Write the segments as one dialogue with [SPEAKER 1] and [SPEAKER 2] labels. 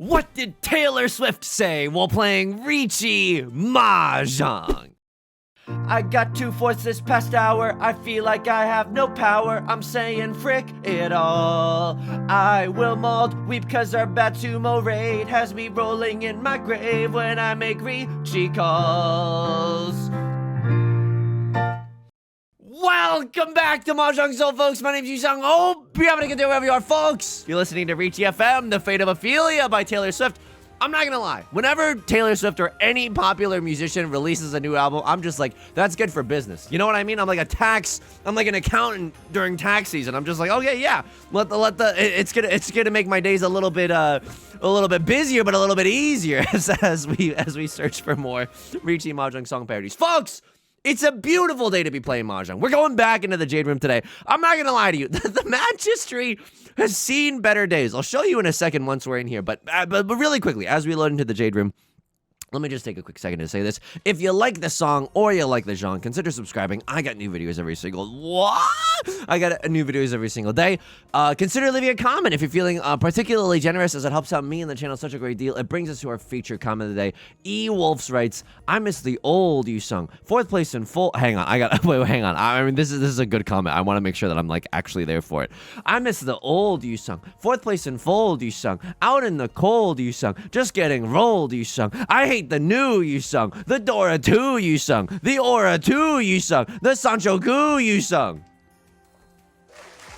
[SPEAKER 1] What did Taylor Swift say while playing Riichi Mahjong? I got 2/4 this past hour, I feel like I have no power, I'm saying frick it all. I will mauled, weep cause our bad sumo raid has me rolling in my grave when I make Riichi calls. Welcome back to Mahjong Soul, folks. My name's Yusong. Hope you're having a good day wherever you are, folks. You're listening to Riichi FM, The Fate of Ophelia by Taylor Swift. I'm not gonna lie, whenever Taylor Swift or any popular musician releases a new album, I'm just like, that's good for business. You know what I mean? I'm like an accountant during tax season. I'm just like, okay, yeah, it's gonna make my days a little bit busier, but a little bit easier as we search for more Riichi Mahjong song parodies, folks. It's a beautiful day to be playing Mahjong. We're going back into the Jade Room today. I'm not gonna lie to you, the match history has seen better days. I'll show you in a second once we're in here, but really quickly, as we load into the Jade Room, let me just take a quick second to say this. If you like the song or you like the genre, consider subscribing. I got new videos every single... What? I got new videos every single day. Consider leaving a comment if you're feeling particularly generous, as it helps out me and the channel such a great deal. It brings us to our featured comment of the day. E. Wolfs writes, I miss the old Yusong. 4th place in full... Hang on, hang on. I mean, this is a good comment. I want to make sure that I'm, like, actually there for it. I miss the old Yusong. 4th place in full Yusong. Out in the cold Yusong. Just getting rolled Yusong. I hate the new Yusong, the Dora 2 Yusong, the Aura 2 Yusong, the Sancho Gu Yusong.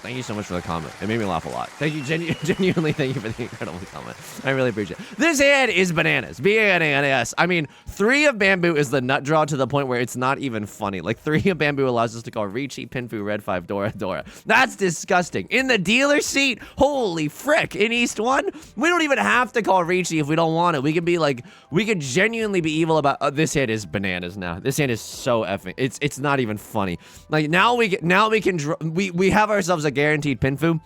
[SPEAKER 1] Thank you so much for the comment. It made me laugh a lot. Thank you, genuinely thank you for the incredible comment. I really appreciate it. This hand is bananas. B-A-N-A-N-A-S. I mean, 3 of bamboo is the nut draw to the point where it's not even funny. Like, 3 of bamboo allows us to call Riichi, Pinfu, Red 5, Dora, Dora. That's disgusting. In the dealer seat, holy frick. In East 1, we don't even have to call Riichi if we don't want it. We can be like, we could genuinely be evil about, this hand is bananas now. This hand is so effing, it's not even funny. Like, now we have ourselves a guaranteed Pinfu.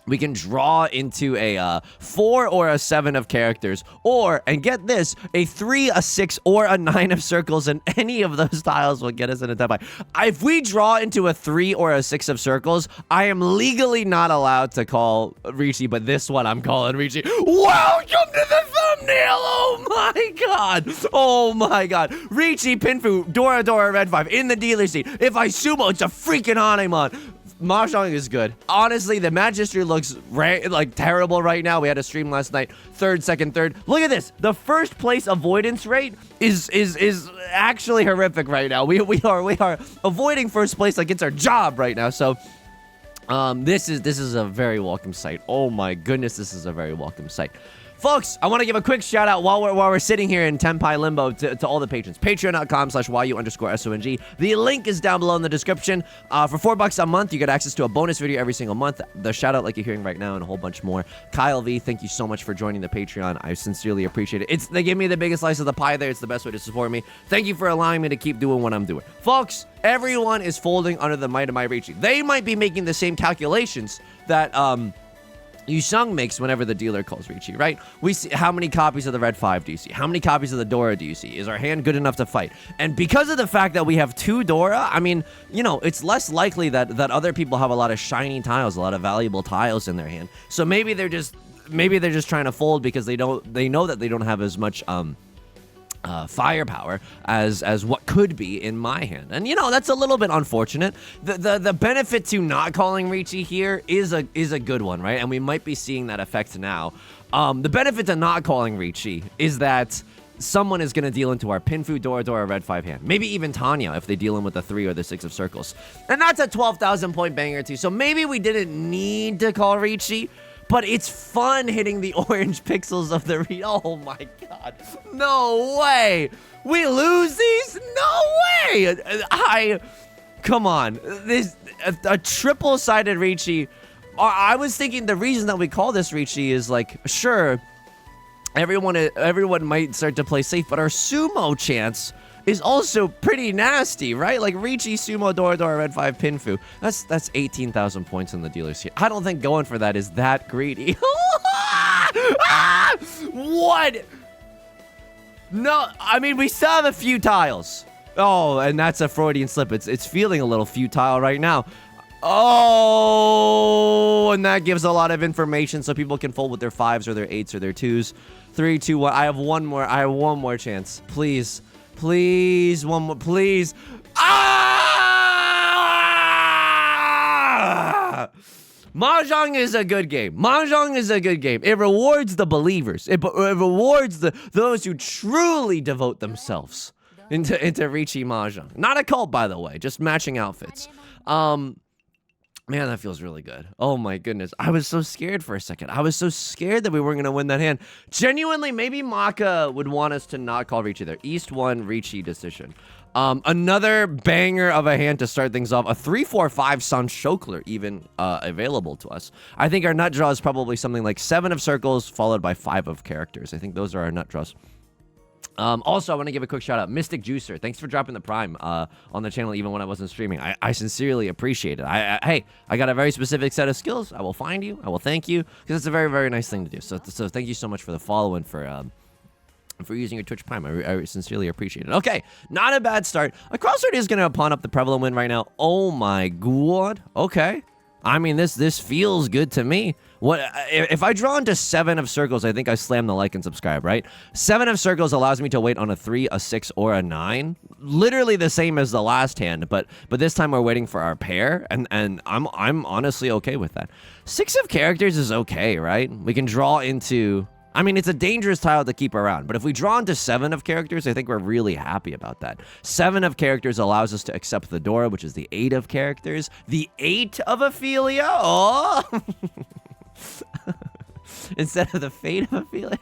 [SPEAKER 1] We can draw into a 4 or a 7 of characters, or, and get this, a 3, a 6, or a 9 of circles, and any of those tiles will get us in a 10 by. If we draw into a 3 or a 6 of circles, I am legally not allowed to call Riichi, but this one I'm calling Riichi. Welcome to the thumbnail! Oh my god! Oh my god! Riichi, Pinfu, Dora, Dora, Red 5 in the dealer seat. If I sumo, it's a freaking Hanemon. Mahjong is good. Honestly, the match history looks like terrible right now. We had a stream last night. 3rd, 2nd, 3rd. Look at this. The first place avoidance rate is actually horrific right now. We are avoiding first place like it's our job right now. So this is a very welcome sight. Oh my goodness, this is a very welcome sight. Folks, I want to give a quick shout out while we're sitting here in Tenpai Limbo to all the patrons. Patreon.com/YU_SONG. The link is down below in the description. For $4 a month, you get access to a bonus video every single month. The shout out like you're hearing right now and a whole bunch more. Kyle V, thank you so much for joining the Patreon. I sincerely appreciate it. They give me the biggest slice of the pie there. It's the best way to support me. Thank you for allowing me to keep doing what I'm doing. Folks, everyone is folding under the might of my Riichi. They might be making the same calculations that, Yusong makes whenever the dealer calls Riichi, right? We see how many copies of the Red 5 do you see? How many copies of the Dora do you see? Is our hand good enough to fight? And because of the fact that we have 2 Dora, I mean, you know, it's less likely that other people have a lot of shiny tiles, a lot of valuable tiles in their hand. So maybe they're just trying to fold because they know that they don't have as much firepower as what could be in my hand. And you know, that's a little bit unfortunate. The benefit to not calling Riichi here is a good one, right? And we might be seeing that effect now. The benefit to not calling Riichi is that someone is going to deal into our Pinfu, Dora, Dora, Red 5 hand. Maybe even Tanya if they deal in with the 3 or the 6 of circles. And that's a 12,000 point banger too. So maybe we didn't need to call Riichi, but it's fun hitting the orange pixels of the oh my god. No way. We lose these? No way. Come on. This a triple-sided Riichi. I was thinking the reason that we call this Riichi is like, sure, everyone might start to play safe, but our sumo chance is also pretty nasty, right? Like Riichi, Sumo, Dora, Dora, Red 5, Pinfu. That's 18,000 points in the dealer's here. I don't think going for that is that greedy. What? No, I mean, we still have a few tiles. Oh, and that's a Freudian slip. It's feeling a little futile right now. Oh, and that gives a lot of information so people can fold with their 5s or their 8s or their 2s. 3, 2, 1. I have one more chance. Please. Please. One more. Please. Ah! Mahjong is a good game. Mahjong is a good game. It rewards the believers. It rewards those who truly devote themselves into Riichi Mahjong. Not a cult, by the way. Just matching outfits. Man, that feels really good. Oh my goodness. I was so scared for a second. I was so scared that we weren't going to win that hand. Genuinely, maybe Maka would want us to not call Riichi there. East 1, Riichi decision. Another banger of a hand to start things off. A 3-4-5 Sanshokler even available to us. I think our nut draw is probably something like 7 of circles followed by 5 of characters. I think those are our nut draws. Also, I want to give a quick shout out. Mystic Juicer, thanks for dropping the Prime on the channel even when I wasn't streaming. I sincerely appreciate it. Hey, I got a very specific set of skills. I will find you. I will thank you because it's a very, very nice thing to do. So thank you so much for the follow and for using your Twitch Prime. I sincerely appreciate it. Okay, not a bad start. A crossroad is going to pawn up the prevalent win right now. Oh my god. Okay. I mean, this feels good to me. What if I draw into 7 of circles? I think I slam the like and subscribe, right? 7 of circles allows me to wait on a 3, a 6, or a 9. Literally the same as the last hand, but this time we're waiting for our pair, and I'm honestly okay with that. 6 of characters is okay, right? We can draw into. I mean, it's a dangerous tile to keep around, but if we draw into 7 of characters, I think we're really happy about that. 7 of characters allows us to accept the Dora, which is the 8 of characters. The 8 of Ophelia? Oh! Instead of the fate of Ophelia?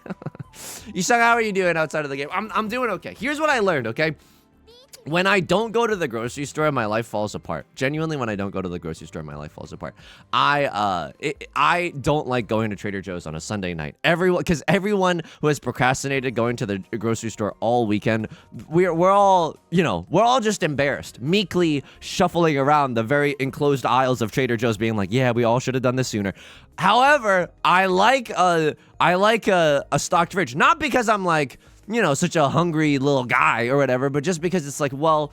[SPEAKER 1] Yusong, how are you doing outside of the game? I'm doing okay. Here's what I learned, okay? When I don't go to the grocery store, my life falls apart. Genuinely, when I don't go to the grocery store, my life falls apart. I don't like going to Trader Joe's on a Sunday night. Because everyone who has procrastinated going to the grocery store all weekend, we're all just embarrassed, meekly shuffling around the very enclosed aisles of Trader Joe's, being like, yeah, we all should have done this sooner. However, I like a stocked fridge, not because I'm like, such a hungry little guy or whatever, but just because it's like, well,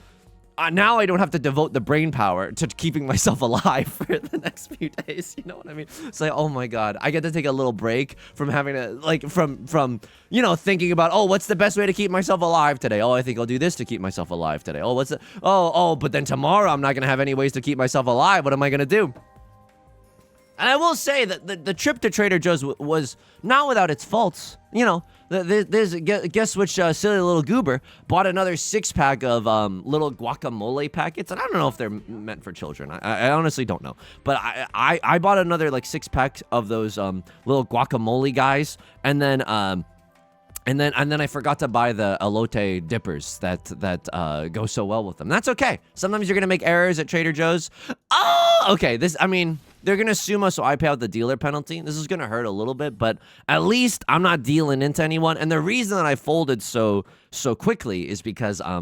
[SPEAKER 1] now I don't have to devote the brain power to keeping myself alive for the next few days. You know what I mean? It's like, oh my god, I get to take a little break from having to, like, from thinking about, oh, what's the best way to keep myself alive today? Oh, I think I'll do this to keep myself alive today. Oh, but then tomorrow I'm not gonna have any ways to keep myself alive. What am I gonna do? And I will say that the trip to Trader Joe's was not without its faults. Guess which silly little goober bought another 6-pack of little guacamole packets, and I don't know if they're meant for children. I honestly don't know, but I bought another like 6-pack of those little guacamole guys, and then I forgot to buy the elote dippers that go so well with them. That's okay. Sometimes you're gonna make errors at Trader Joe's. Oh, okay. They're gonna sue us, so I pay out the dealer penalty. This is gonna hurt a little bit, but at least I'm not dealing into anyone. And the reason that I folded so quickly is because I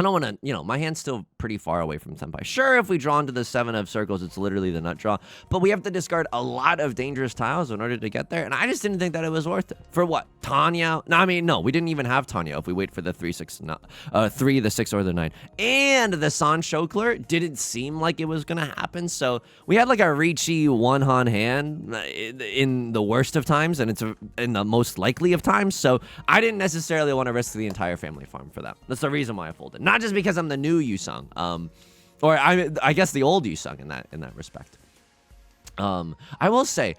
[SPEAKER 1] don't want to, my hand's still pretty far away from Senpai. Sure, if we draw into the 7 of circles, it's literally the nut draw, but we have to discard a lot of dangerous tiles in order to get there, and I just didn't think that it was worth it. For what? Tanya? No, we didn't even have Tanya if we wait for the 3, the 6, or the 9. And the Sanshokler didn't seem like it was going to happen, so we had like a Riichi 1-han hand in the worst of times, and it's in the most likely of times, so I didn't necessarily want to risk the entire family farm for that. That's the reason why I folded. Not just because I'm the new Yusong, or I guess the old Yusong in that respect. I will say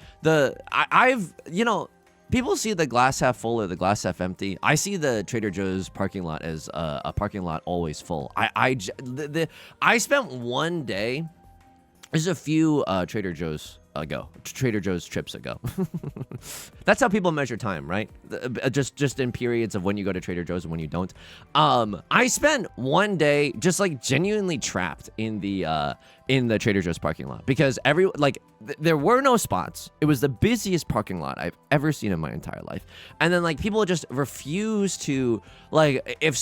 [SPEAKER 1] people see the glass half full or the glass half empty. I see the Trader Joe's parking lot as a parking lot always full. I spent one day. There's a few Trader Joe's trips ago. That's how people measure time, right? Just in periods of when you go to Trader Joe's and when you don't. I spent one day just like genuinely trapped in the Trader Joe's parking lot because there were no spots. It was the busiest parking lot I've ever seen in my entire life. And then like people just refuse to, like, if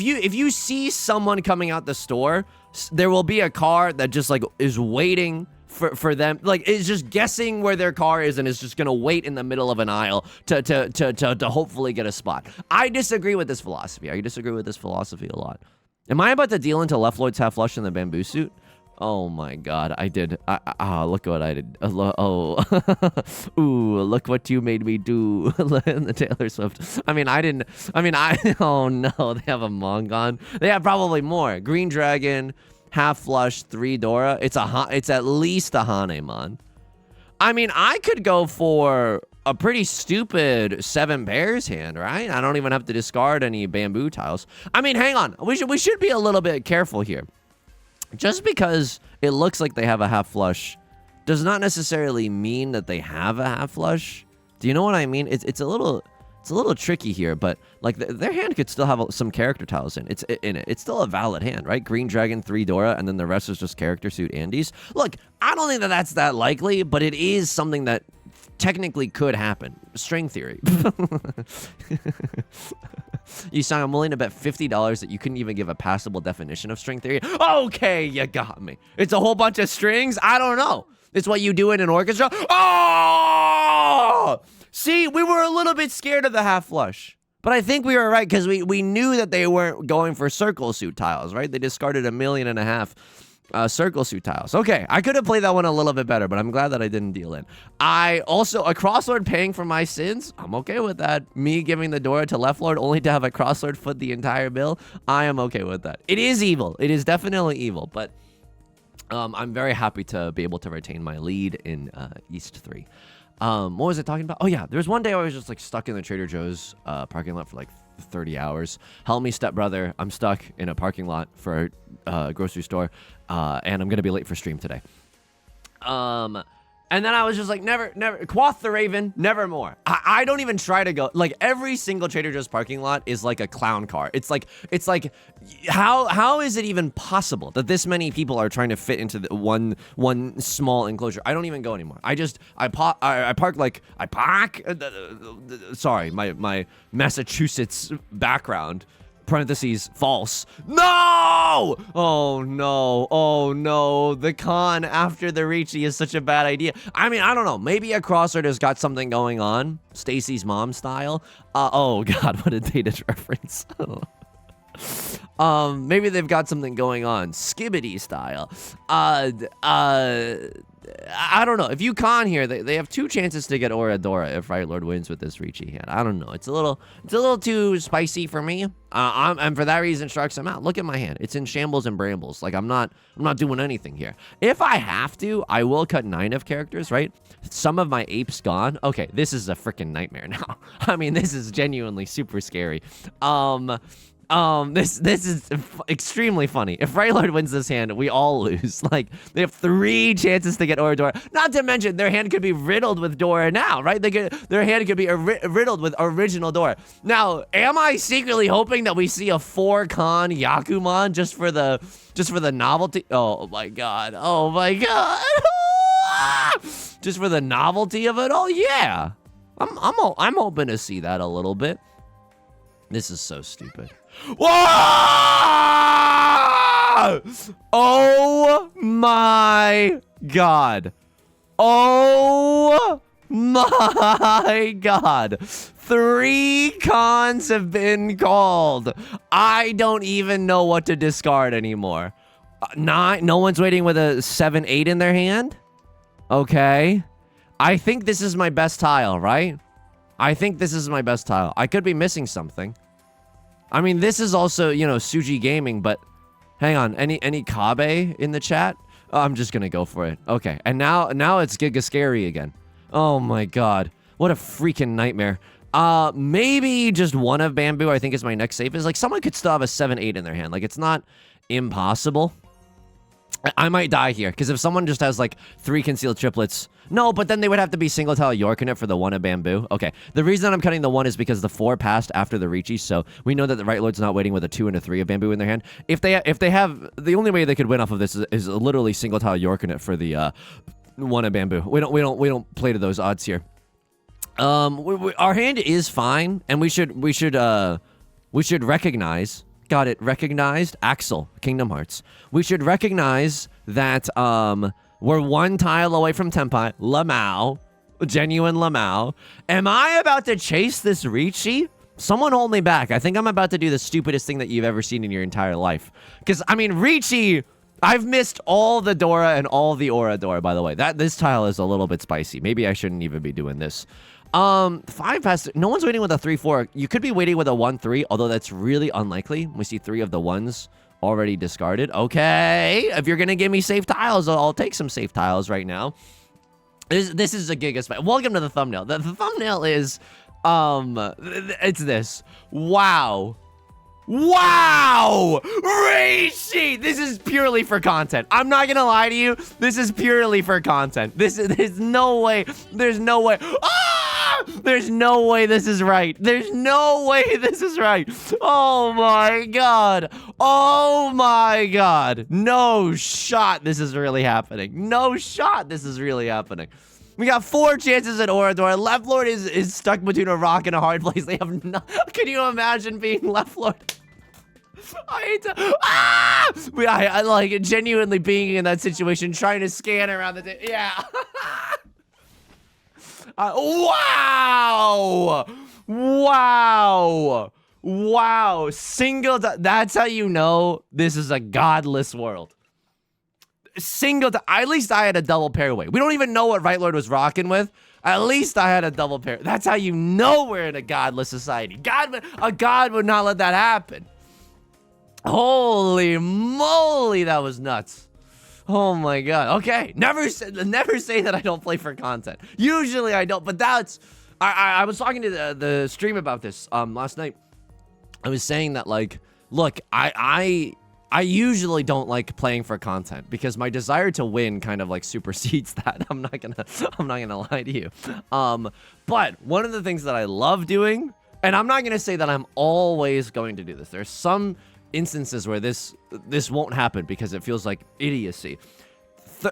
[SPEAKER 1] you see someone coming out the store, there will be a car that just like is waiting for them, like is just guessing where their car is and is just gonna wait in the middle of an aisle to hopefully get a spot. I disagree with this philosophy. I disagree with this philosophy a lot. Am I about to deal into Left Lord's half flush in the bamboo suit? Oh my god, I did. Look what I did. Oh. Ooh, look what you made me do in the Taylor Swift. I mean, oh no, they have a Mongon. They have probably more. Green Dragon, half flush, 3 Dora. It's at least a Hanemon. I mean, I could go for a pretty stupid 7 Bears hand, right? I don't even have to discard any bamboo tiles. I mean, hang on. We should be a little bit careful here. Just because it looks like they have a half flush does not necessarily mean that they have a half flush. Do you know what I mean? It's a little tricky here, but like their hand could still have some character tiles in it. It's still a valid hand, right? Green Dragon, 3 Dora, and then the rest is just character suit Andes. Look, I don't think that that's that likely, but it is something that technically could happen. String theory. Yusong, I'm willing to bet $50 that you couldn't even give a passable definition of string theory. Okay, you got me. It's a whole bunch of strings? I don't know. It's what you do in an orchestra? Oh! See, we were a little bit scared of the half flush. But I think we were right because we knew that they weren't going for circle suit tiles, right? They discarded 1.5 million circle suit tiles. Okay, I could have played that one a little bit better, but I'm glad that I didn't deal in. I also, a crosslord paying for my sins, I'm okay with that. Me giving the Dora to left lord only to have a crosslord foot the entire bill, I am okay with that. It is evil. It is definitely evil, but I'm very happy to be able to retain my lead in East 3. What was I talking about? Oh yeah, there was one day I was just like stuck in the Trader Joe's parking lot for like 30 hours. Help me, stepbrother. I'm stuck in a parking lot for a grocery store, and I'm gonna be late for stream today. And then I was just like, never, Quoth the Raven, nevermore. I don't even try to go. Like, every single Trader Joe's parking lot is like a clown car. It's like, how is it even possible that this many people are trying to fit into the one small enclosure? I don't even go anymore. I park. Sorry, my Massachusetts background. Parentheses, false. No! Oh no, the con after the Riichi is such a bad idea. I mean, I don't know, maybe a crosser has got something going on, Stacy's mom style. Oh god, what a dated reference. Maybe they've got something going on, Skibbity style. I don't know. If you con here, they have 2 chances to get Oradora if Right Lord wins with this Riichi hand. I don't know. It's a little too spicy for me. And for that reason, Sharks, I'm out. Look at my hand. It's in shambles and brambles. Like I'm not doing anything here. If I have to, I will cut 9 of characters, right? Some of my apes gone. Okay, this is a freaking nightmare now. I mean, this is genuinely super scary. This is extremely funny. If Right Lord wins this hand, we all lose. Like, they have 3 chances to get Oradora. Not to mention, their hand could be riddled with Dora now, right? Their hand could be riddled with original Dora. Now, am I secretly hoping that we see a 4-con Yakuman just for the novelty? Oh my god. Oh my god. Just for the novelty of it all? Yeah. I'm hoping to see that a little bit. This is so stupid. Whoa! Oh my god. Oh my god. 3 cons have been called. I don't even know what to discard anymore. 9, no one's waiting with a 7-8 in their hand? Okay. I think this is my best tile, right? I think this is my best tile. I could be missing something. I mean, this is also, you know, Suji Gaming, but hang on. Any Kabe in the chat? Oh, I'm just gonna go for it. Okay, and now it's Giga Scary again. Oh my god. What a freaking nightmare. Maybe just 1 of bamboo, I think is my next safest. Like, someone could still have a 7-8 in their hand. Like, it's not impossible. I might die here, because if someone just has, like, 3 concealed triplets... No, but then they would have to be single tile Yorkin for the 1 of bamboo. Okay, the reason that I'm cutting the 1 is because the 4 passed after the Riichi, so we know that the Right Lord's not waiting with a 2 and a 3 of bamboo in their hand. If they have... The only way they could win off of this is literally single tile Yorkin for the 1 of bamboo. We don't play to those odds here. Our hand is fine, and we should recognize... Got it. Recognized. Axel. Kingdom Hearts. We should recognize that we're 1 tile away from Tenpai. Lamau. Genuine Lamau. Am I about to chase this Riichi Someone hold me back. I think I'm about to do the stupidest thing that you've ever seen in your entire life. Because, I mean, Riichi, I've missed all the Dora and all the Oradora, by the way. This tile is a little bit spicy. Maybe I shouldn't even be doing this. 5 has to, no one's waiting with a 3-4. You could be waiting with a 1-3, although that's really unlikely. We see 3 of the 1s already discarded. Okay, if you're going to give me safe tiles, I'll take some safe tiles right now. This is a giga spike. Welcome to the thumbnail. The thumbnail is, it's this. Wow. Wow! Riichi! This is purely for content. I'm not gonna lie to you. This is purely for content. There's no way. There's no way. Ah! There's no way this is right. There's no way this is right. Oh my god. Oh my god. No shot this is really happening. No shot this is really happening. We got 4 chances at Oradora. Left Lord is stuck between a rock and a hard place. They have no. Can you imagine being Left Lord? I hate to. Ah! I like genuinely being in that situation, trying to scan around the. Yeah. Wow! Wow! Wow! Single. That's how you know this is a godless world. At least I had a double pair weight. We don't even know what Right Lord was rocking with. At least I had a double pair. That's how you know we're in a godless society. A god would not let that happen. Holy moly, that was nuts. Oh my god. Okay, never say that I don't play for content. Usually I don't, but that's. I was talking to the stream about this last night. I was saying that, like, look, I usually don't like playing for content because my desire to win kind of like supersedes that. I'm not gonna lie to you. But one of the things that I love doing, and I'm not gonna say that I'm always going to do this. There's some instances where this won't happen because it feels like idiocy.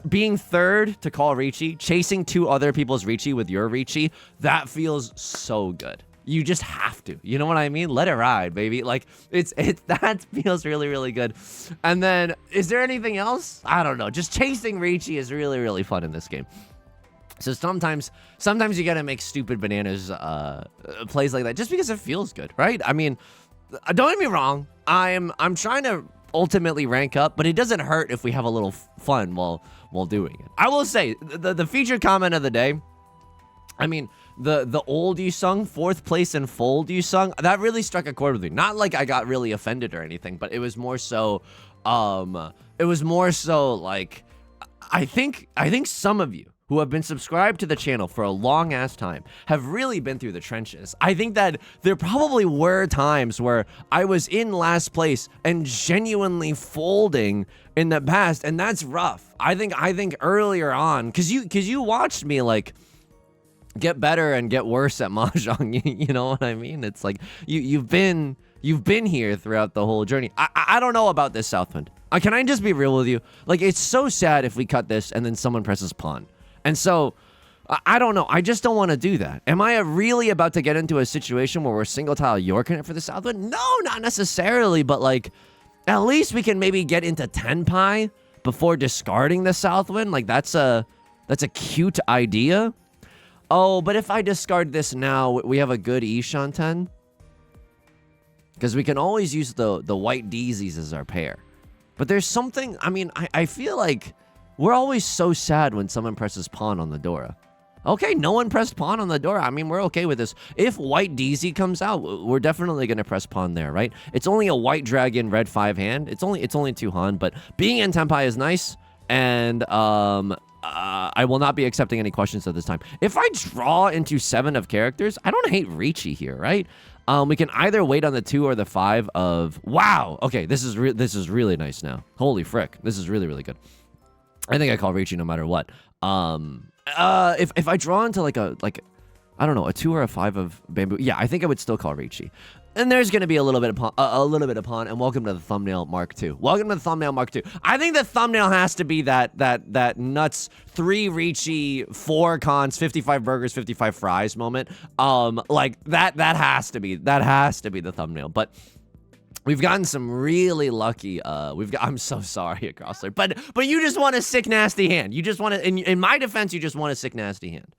[SPEAKER 1] Being third to call Riichi, chasing 2 other people's Riichi with your Riichi, that feels so good. You just have to. You know what I mean? Let it ride, baby. Like, that feels really, really good. And then, is there anything else? I don't know. Just chasing Riichi is really, really fun in this game. So sometimes you gotta make stupid bananas plays like that just because it feels good, right? I mean, don't get me wrong. I'm trying to ultimately rank up, but it doesn't hurt if we have a little fun while doing it. I will say, the featured comment of the day, I mean, the old Yusong, 4th place in fold Yusong, that really struck a chord with me. Not like I got really offended or anything, but it was more so, like, I think some of you who have been subscribed to the channel for a long ass time have really been through the trenches. I think that there probably were times where I was in last place and genuinely folding in the past, and that's rough. I think earlier on, cause you watched me like get better and get worse at Mahjong. You know what I mean? It's like you've been here throughout the whole journey. I don't know about this Southwind. Can I just be real with you? Like, it's so sad if we cut this and then someone presses pawn. And so, I don't know. I just don't want to do that. Am I really about to get into a situation where we're single tile Yorking it for the Southwind? No, not necessarily. But, like, at least we can maybe get into Tenpai before discarding the Southwind. Like, that's a cute idea. Oh, but if I discard this now, we have a good Ishan 10. Because we can always use the white Deezies as our pair. But there's something, I mean, I feel like we're always so sad when someone presses pawn on the Dora. Okay, no one pressed pawn on the Dora. I mean, we're okay with this. If white DZ comes out, we're definitely going to press pawn there, right? It's only a white dragon, red 5 hand. It's only 2 Han, but being in Tenpai is nice. And I will not be accepting any questions at this time. If I draw into 7 of characters, I don't hate Riichi here, right? We can either wait on the 2 or the 5 of... Wow! Okay, this is really nice now. Holy frick. This is really, really good. I think I call Riichi no matter what. If I draw into like I don't know, a 2 or a 5 of bamboo, yeah, I think I would still call Riichi. And there's gonna be a little bit of pawn, and welcome to the thumbnail Mark II. Welcome to the thumbnail Mark II. I think the thumbnail has to be that nuts 3 Riichi, 4 cons, 55 burgers, 55 fries moment. Like that has to be the thumbnail. But we've gotten some really lucky, I'm so sorry, Crossler, but you just want a sick, nasty hand. You just want to, in my defense, you just want a sick, nasty hand.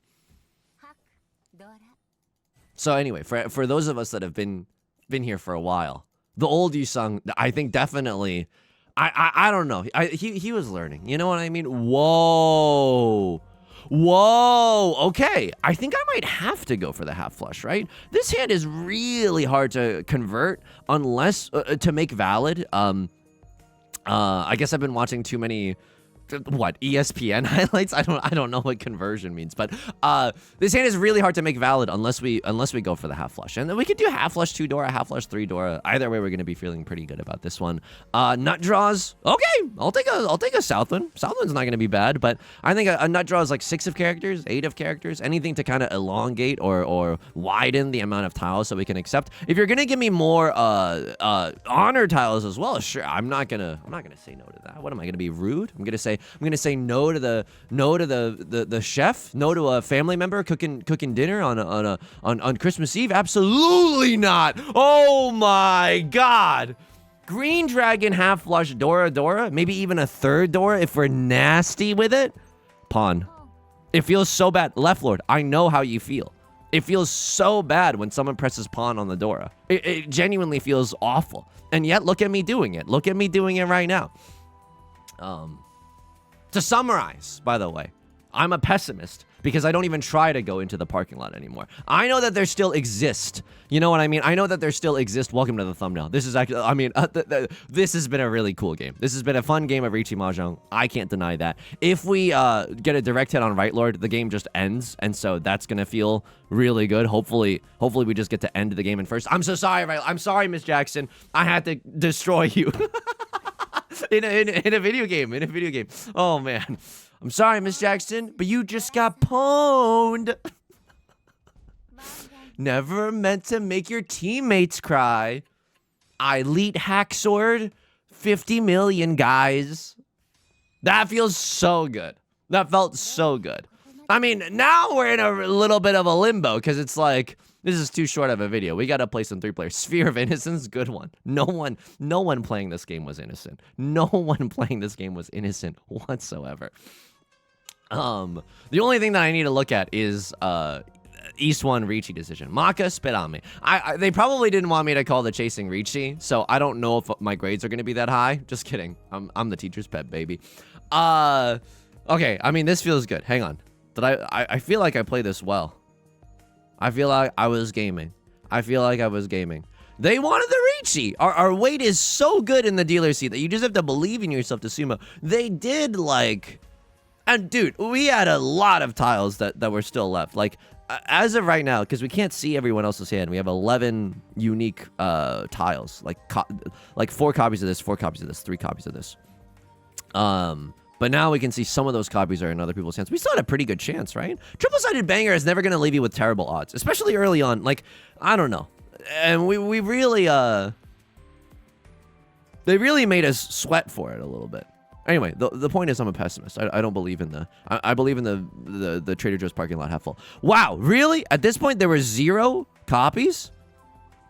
[SPEAKER 1] So anyway, for those of us that have been here for a while, the old Yusong, I think definitely, I don't know. He was learning. You know what I mean? Whoa. Whoa. Okay. I think I might have to go for the half flush, right? This hand is really hard to convert unless to make valid. I guess I've been watching too many ESPN highlights. I don't know what conversion means, but this hand is really hard to make valid unless we go for the half flush. And then we could do half flush 2 Dora, half flush 3 Dora. Either way, we're gonna be feeling pretty good about this one. Nut draws. Okay, I'll take a Southwind. Southwind's not gonna be bad, but I think a nut draw is like 6 of characters, 8 of characters, anything to kind of elongate or widen the amount of tiles so we can accept. If you're gonna give me more honor tiles as well, sure. I'm not gonna say no to that. What am I gonna be rude? I'm gonna say no to the chef, no to a family member cooking dinner on Christmas Eve. Absolutely not. Oh my God. Green dragon half flush Dora, maybe even a 3rd Dora if we're nasty with it. Pawn. It feels so bad. Left Lord, I know how you feel. It feels so bad when someone presses pawn on the Dora. It genuinely feels awful. And yet, look at me doing it. Look at me doing it right now. To summarize, by the way, I'm a pessimist because I don't even try to go into the parking lot anymore. I know that there still exist. You know what I mean? I know that there still exist. Welcome to the thumbnail. This is actually, I mean, this has been a really cool game. This has been a fun game of Riichi Mahjong. I can't deny that. If we get a direct hit on Right Lord, the game just ends. And so that's going to feel really good. Hopefully we just get to end the game in first. I'm so sorry, Right? I'm sorry, Miss Jackson. I had to destroy you. in a video game. Oh man, I'm sorry, Miss Jackson, but you just got pwned. Never meant to make your teammates cry. Elite hack sword, 50 million guys. That feels so good. That felt so good. I mean, now we're in a little bit of a limbo because it's like, this is too short of a video. We got to play some 3-player. Sphere of Innocence, good one. No one playing this game was innocent. No one playing this game was innocent whatsoever. The only thing that I need to look at is East 1 Riichi decision. Maka spit on me. They probably didn't want me to call the chasing Riichi, so I don't know if my grades are going to be that high. Just kidding. I'm the teacher's pet, baby. Okay, I mean, this feels good. Hang on. I feel like I played this well. I feel like I was gaming. They wanted the Riichi. Our weight is so good in the dealer seat that you just have to believe in yourself to sumo. They did, like... And, dude, we had a lot of tiles that were still left. Like, as of right now, because we can't see everyone else's hand, we have 11 unique tiles. Like 4 copies of this, 4 copies of this, 3 copies of this. But now we can see some of those copies are in other people's hands. We still had a pretty good chance, right? Triple-sided banger is never going to leave you with terrible odds, especially early on. Like, I don't know. And we really, they really made us sweat for it a little bit. Anyway, the point is I'm a pessimist. I don't believe in the... I believe in the Trader Joe's parking lot half full. Wow, really? At this point, there were 0 copies?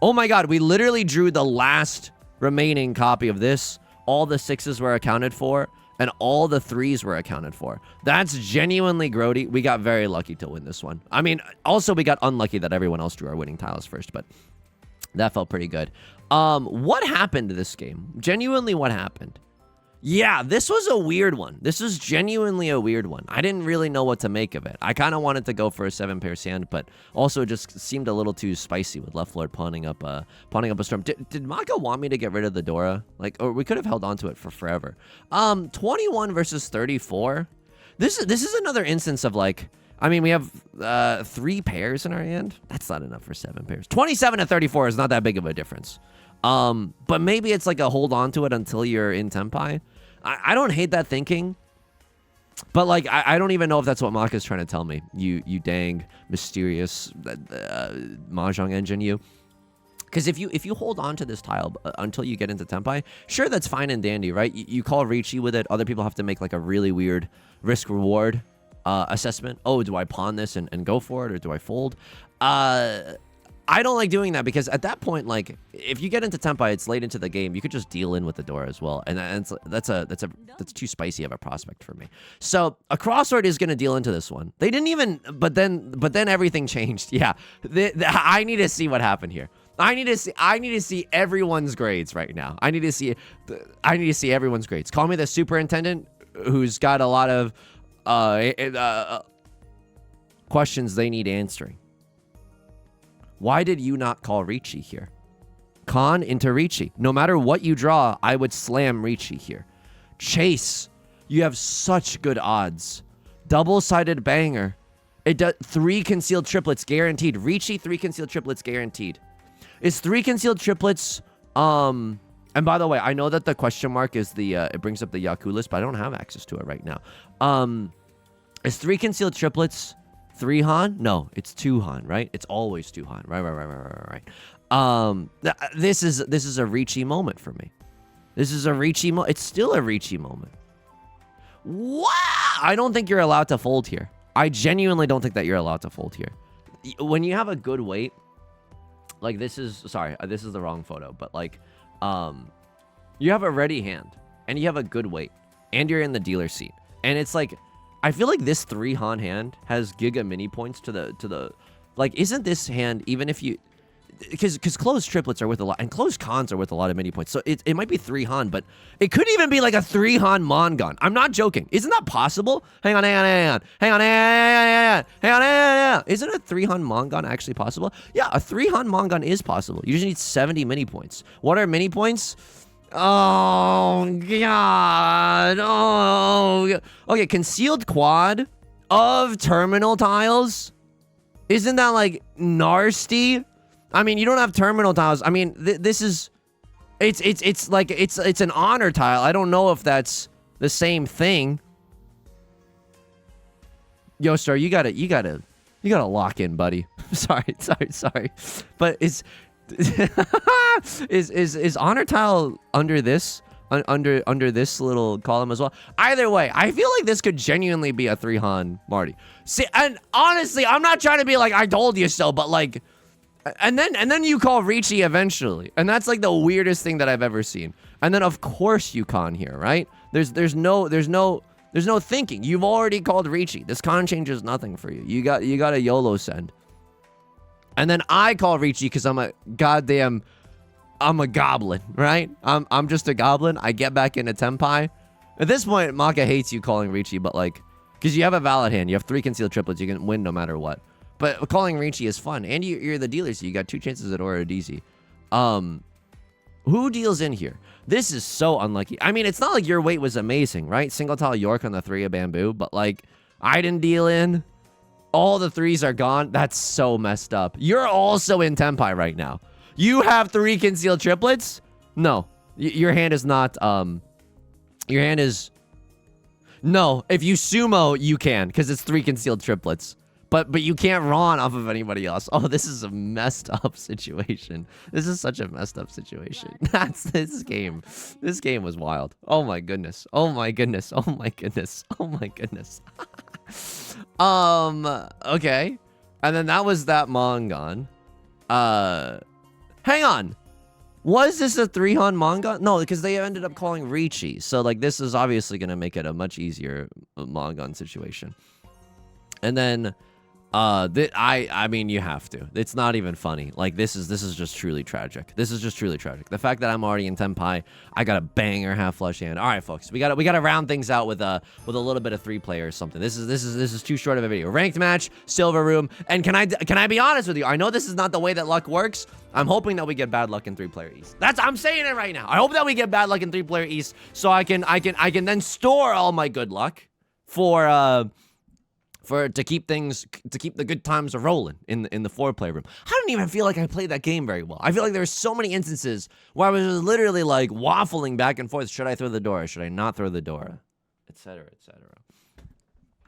[SPEAKER 1] Oh my God, we literally drew the last remaining copy of this. All the 6s were accounted for. And all the 3s were accounted for. That's genuinely grody. We got very lucky to win this one. I mean, also we got unlucky that everyone else drew our winning tiles first, but that felt pretty good. What happened to this game? Genuinely, what happened? Yeah, this was a weird one. This was genuinely a weird one. I didn't really know what to make of it. I kind of wanted to go for a 7-pair sand, but also it just seemed a little too spicy with Left Lord pawning up a storm. Did Maka want me to get rid of the Dora? Like, or we could have held on to it for forever. 21 versus 34. This is another instance of, like, I mean, we have 3 pairs in our hand. That's not enough for 7 pairs. 27 to 34 is not that big of a difference. But maybe it's like a hold on to it until you're in Tenpai. I don't hate that thinking, but like I don't even know if that's what Maka's trying to tell me. You dang mysterious Mahjong engine, you. Because if you hold on to this tile until you get into Tenpai, sure, that's fine and dandy, right? You call Riichi with it. Other people have to make like a really weird risk-reward assessment. Oh, do I pawn this and go for it, or do I fold? I don't like doing that because at that point, like, if you get into Tenpai, it's late into the game. You could just deal in with the door as well, and that's too spicy of a prospect for me. So a crossword is gonna deal into this one. They didn't even, but then everything changed. Yeah, I need to see what happened here. I need to see everyone's grades right now. I need to see everyone's grades. Call me the superintendent who's got a lot of questions they need answering. Why did you not call Riichi here? Con into Riichi. No matter what you draw, I would slam Riichi here. Chase, you have such good odds. Double-sided banger. It does 3 concealed triplets guaranteed. Riichi 3 concealed triplets guaranteed. Is 3 concealed triplets and by the way, I know that the question mark is the it brings up the Yaku list, but I don't have access to it right now. Is 3 concealed triplets 3 Han? No, it's 2 Han, right? It's always 2 Han. Right. This is a Riichi moment for me. This is a Riichi moment. It's still a Riichi moment. Wow! I don't think you're allowed to fold here. I genuinely don't think that you're allowed to fold here. When you have a good weight, like this is the wrong photo, but like, you have a ready hand and you have a good weight and you're in the dealer seat. And it's like, I feel like this 3 Han hand has giga mini points to the, like, isn't this hand, even if you, because closed triplets are worth a lot and closed cons are worth a lot of mini points. So it might be 3 Han, but it could even be like a 3 Han Mongon. I'm not joking. Isn't that possible? Hang on. Isn't a 3 Han Mongon actually possible? Yeah, a 3 Han Mongon is possible. You just need 70 mini points. What are mini points? Oh, God. Oh, okay. Concealed quad of terminal tiles. Isn't that like nasty? I mean, you don't have terminal tiles. I mean, this is, it's like, it's an honor tile. I don't know if that's the same thing. Yo, sir, you gotta lock in, buddy. sorry. But is honor tile under this little column as well? Either way, I feel like this could genuinely be a 3 Han Marty. See, and honestly, I'm not trying to be like I told you so, but like, and then you call Riichi eventually, and that's like the weirdest thing that I've ever seen. And then of course you con here, right? There's no thinking. You've already called Riichi. This con changes nothing for you. You got a YOLO send. And then I call Riichi because I'm a goblin, right? I'm just a goblin. I get back into Tenpai. At this point, Maka hates you calling Riichi, but like, because you have a valid hand. You have 3 concealed triplets. You can win no matter what. But calling Riichi is fun. And you're the dealer, so you got 2 chances at Aura DZ. Who deals in here? This is so unlucky. I mean, it's not like your weight was amazing, right? Single tile York on the 3 of bamboo, but like, I didn't deal in. All the 3s are gone. That's so messed up. You're also in Tenpai right now. You have 3 concealed triplets? No. Your hand is not, your hand is... No, if you sumo, you can, because it's 3 concealed triplets. But you can't Ron off of anybody else. Oh, this is a messed up situation. This is such a messed up situation. That's this game. This game was wild. Oh my goodness. Oh my goodness. Oh my goodness. Oh my goodness. Okay. And then that was that Mongon. Hang on. Was this a 3 Han Mongon? No, because they ended up calling Riichi. So like this is obviously gonna make it a much easier Mongon situation. And then I mean, you have to. It's not even funny. Like this is just truly tragic. This is just truly tragic. The fact that I'm already in Tenpai, I got a banger half flush hand. All right, folks, we gotta round things out with a little bit of 3-play or something. This is too short of a video. Ranked match, silver room, and can I be honest with you? I know this is not the way that luck works. I'm hoping that we get bad luck in 3-player East. I'm saying it right now. I hope that we get bad luck in 3-player East, so I can then store all my good luck to keep the good times rolling in the 4-player room. I don't even feel like I played that game very well. I feel like there were so many instances where I was literally like waffling back and forth. Should I throw the door? Should I not throw the door? Etc.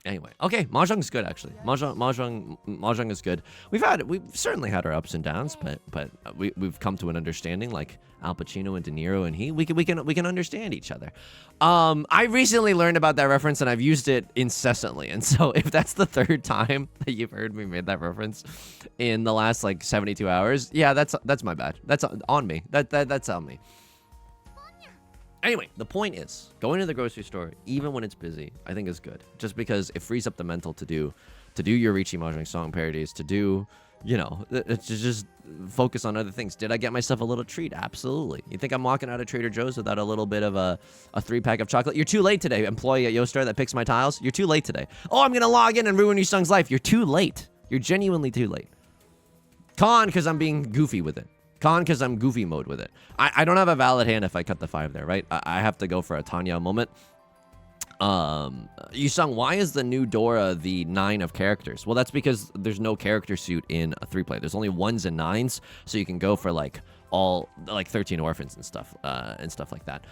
[SPEAKER 1] Anyway, okay, Mahjong's good actually. Mahjong is good. We've certainly had our ups and downs, but we've come to an understanding, like Al Pacino and De Niro and we can understand each other. I recently learned about that reference and I've used it incessantly. And so if that's the third time that you've heard me make that reference in the last like 72 hours, yeah, that's my bad. That's on me. That's on me. Anyway, the point is, going to the grocery store, even when it's busy, I think is good. Just because it frees up the mental to do your Riichi Mahjong song parodies, to do, you know, to just focus on other things. Did I get myself a little treat? Absolutely. You think I'm walking out of Trader Joe's without a little bit of a 3-pack of chocolate? You're too late today, employee at YoStar that picks my tiles. You're too late today. Oh, I'm going to log in and ruin Yusong's life. You're too late. You're genuinely too late. Con, because I'm being goofy with it. Con, because I'm goofy mode with it. I don't have a valid hand if I cut the 5 there, right? I have to go for a Tanya moment. Yusong, why is the new Dora the 9 of characters? Well, that's because there's no character suit in a 3-player. There's only 1s and 9s, so you can go for like all like 13 orphans and stuff like that.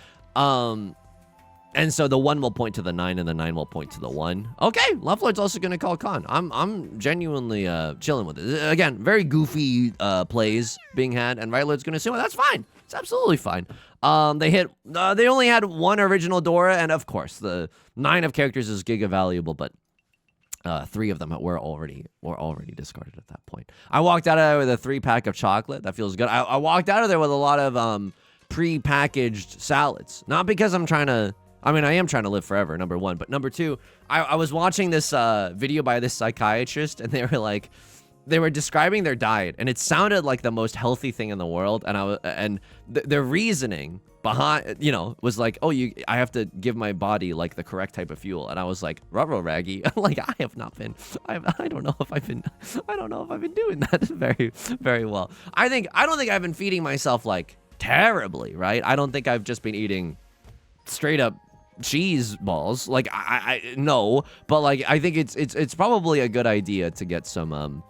[SPEAKER 1] And so the 1 will point to the 9 and the 9 will point to the 1. Okay, Lovelord's also going to call Con. I'm genuinely chilling with it. Again, very goofy plays being had, and Right Lord's going to say, well, that's fine. It's absolutely fine. They only had 1 original Dora, and of course, the 9 of characters is giga valuable, but 3 of them were already discarded at that point. I walked out of there with a 3-pack of chocolate. That feels good. I walked out of there with a lot of pre-packaged salads. Not because I'm trying to... I mean, I am trying to live forever, number 1. But number 2, I was watching this video by this psychiatrist, and they were describing their diet, and it sounded like the most healthy thing in the world. And their reaning behind, you know, was like, oh, I have to give my body like the correct type of fuel. And I was like, ruh-roh, Raggy. Like, I have not been. I don't know if I've been doing that very, very well. I don't think I've been feeding myself like terribly, right? I don't think I've just been eating straight up cheese balls, like I no, but like I think it's probably a good idea to get some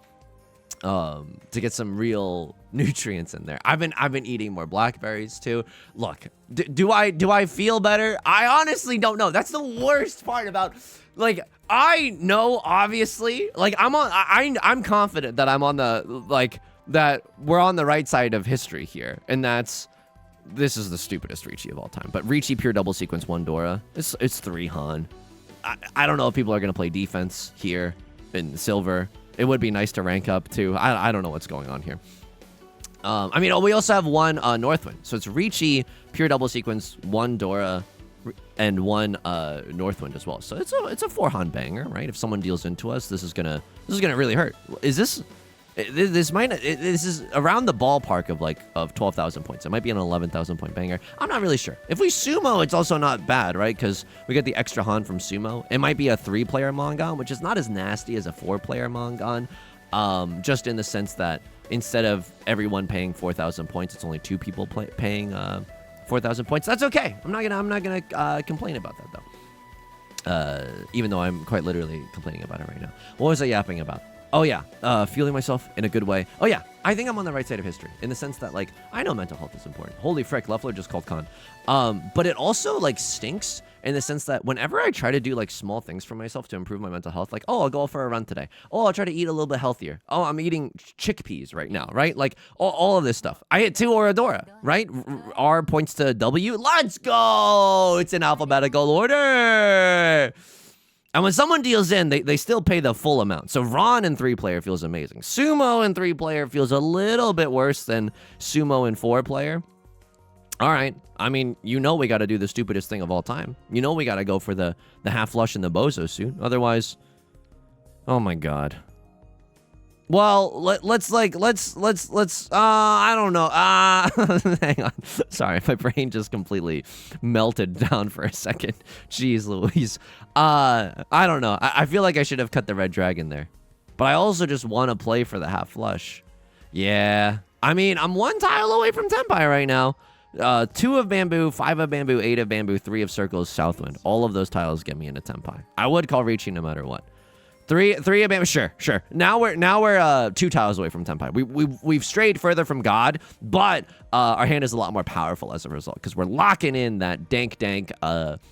[SPEAKER 1] real nutrients in there. I've been eating more blackberries too. Look, do I feel better? I honestly don't know. That's the worst part about, like, I know obviously, like I'm confident that I'm on the, like, that we're on the right side of history here, and this is the stupidest Riichi of all time, but Riichi pure double sequence 1 Dora. It's 3 Han. I don't know if people are going to play defense here in silver. It would be nice to rank up too. I don't know what's going on here. I mean, we also have 1 Northwind. So it's Riichi pure double sequence 1 Dora and 1 Northwind as well. So it's a 4 Han banger, right? If someone deals into us, this is gonna really hurt. This is around the ballpark of 12,000 points. It might be an 11,000 point banger. I'm not really sure. If we sumo, it's also not bad, right? Because we get the extra Han from sumo. It might be a 3-player Mongon, which is not as nasty as a 4-player Mongon. Just in the sense that instead of everyone paying 4,000 points, it's only 2 people paying 4,000 points. That's okay. I'm not gonna complain about that though. Even though I'm quite literally complaining about it right now. What was I yapping about? Oh yeah, fueling myself in a good way. Oh yeah, I think I'm on the right side of history in the sense that, like, I know mental health is important. Holy frick, Lovelord just called Con. But it also, like, stinks in the sense that whenever I try to do, like, small things for myself to improve my mental health, like, oh, I'll go for a run today. Oh, I'll try to eat a little bit healthier. Oh, I'm eating chickpeas right now, right? Like, all of this stuff. I hit 2 Oradora, right? R points to W. Let's go! It's in alphabetical order! And when someone deals in, they still pay the full amount. So Ron in 3-player feels amazing. Sumo in 3-player feels a little bit worse than Sumo in 4-player. All right. I mean, you know we got to do the stupidest thing of all time. You know we got to go for the half flush and the bozo suit. Otherwise, oh my god. Well, let's I don't know. Hang on. Sorry, my brain just completely melted down for a second. Jeez Louise. I don't know. I feel like I should have cut the red dragon there. But I also just want to play for the half flush. Yeah. I mean, I'm 1 tile away from Tenpai right now. 2 of bamboo, 5 of bamboo, 8 of bamboo, 3 of circles, Southwind. All of those tiles get me into Tenpai. I would call Riichi no matter what. Three of bamboo. Sure. Now we're 2 tiles away from tenpai. We've strayed further from God, but our hand is a lot more powerful as a result because we're locking in that dank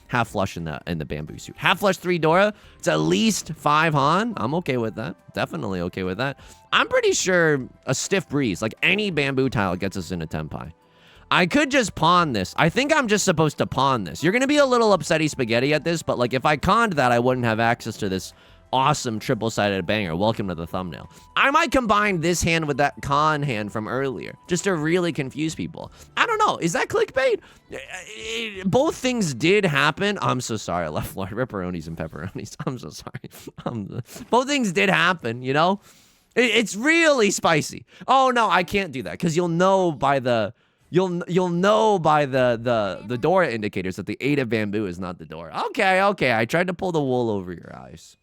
[SPEAKER 1] half flush in the bamboo suit. Half flush 3 Dora. It's at least 5 Han. I'm okay with that. Definitely okay with that. I'm pretty sure a stiff breeze, like any bamboo tile, gets us into tenpai. I could just pawn this. I think I'm just supposed to pawn this. You're gonna be a little upsetty spaghetti at this, but like if I conned that, I wouldn't have access to this awesome triple-sided banger. Welcome to the thumbnail. I might combine this hand with that con hand from earlier, just to really confuse people. I don't know. Is that clickbait? Both things did happen. I'm so sorry, I left Lord Ripperonis and Pepperonis. I'm so sorry. Both things did happen, you know? It's really spicy. Oh, no, I can't do that, because you'll know by the... You'll know by the Dora indicators that the 8 of bamboo is not the Dora. Okay, I tried to pull the wool over your eyes.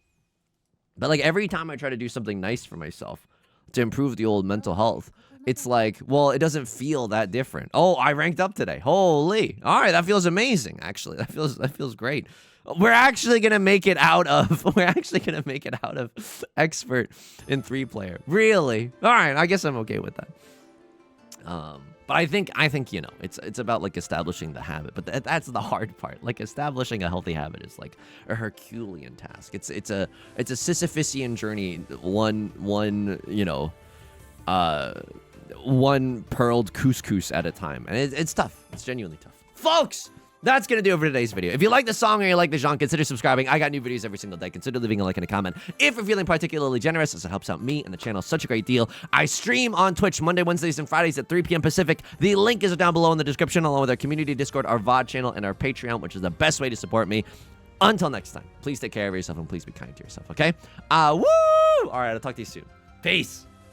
[SPEAKER 1] But like every time I try to do something nice for myself to improve the old mental health, it's like, well, it doesn't feel that different. Oh, I ranked up today. Holy. All right, that feels amazing, actually. That feels great. We're actually going to make it out of expert in 3-player. Really? All right, I guess I'm okay with that. But I think you know, it's about like establishing the habit, but that's the hard part. Like establishing a healthy habit is like a Herculean task. It's a Sisyphusian journey, one pearled couscous at a time, and it's tough. It's genuinely tough, folks. That's going to do it for today's video. If you like the song or you like the genre, consider subscribing. I got new videos every single day. Consider leaving a like and a comment if you're feeling particularly generous, as it helps out me and the channel. Such a great deal. I stream on Twitch Monday, Wednesdays, and Fridays at 3 p.m. Pacific. The link is down below in the description, along with our community Discord, our VOD channel, and our Patreon, which is the best way to support me. Until next time, please take care of yourself and please be kind to yourself, okay? Woo! All right, I'll talk to you soon. Peace.